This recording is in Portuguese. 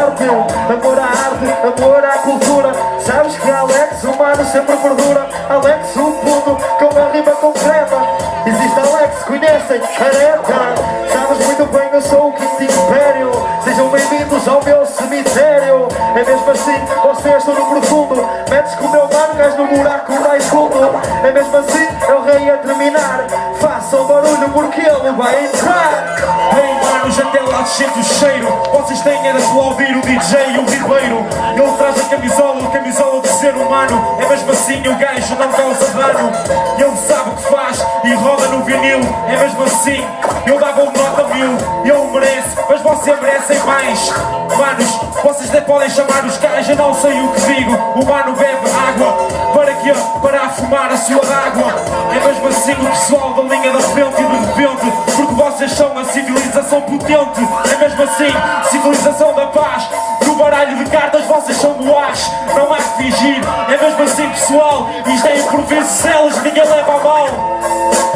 arte, amor à arte, amor à cultura. Sabes que Alex, o mano sempre perdura. Alex, o puto, com a rima concreta. Existe Alex, conhecem, careta. Sabes muito bem, eu sou o quinto império. Sejam bem-vindos ao meu cemitério. É mesmo assim, vocês estão no profundo. Metes com o meu mano, gás no buraco mais fundo. É mesmo assim, é o rei a terminar. Façam barulho porque ele vai entrar. Ei manos, até lá sente o cheiro. Vocês têm é de aplaudir o DJ, o Ribeiro. Ele traz a camisola do ser humano. É mesmo assim, o gajo não causa dano. Ele sabe o que faz e roda no vinil. É mesmo assim, eu dava um nota 1000. Ele merece, mas vocês merecem mais. Manos, vocês até podem chamar os gajos, eu não sei o que digo. O mano bebe água, para quê? Para afumar a sua água. É mesmo assim o pessoal da linha da frente e de repente, porque vocês são a civilização potente. É mesmo assim, civilização da paz. No baralho de cartas vocês são do as, não há que fingir. É mesmo assim pessoal, isto é improviso celas, ninguém leva a mal.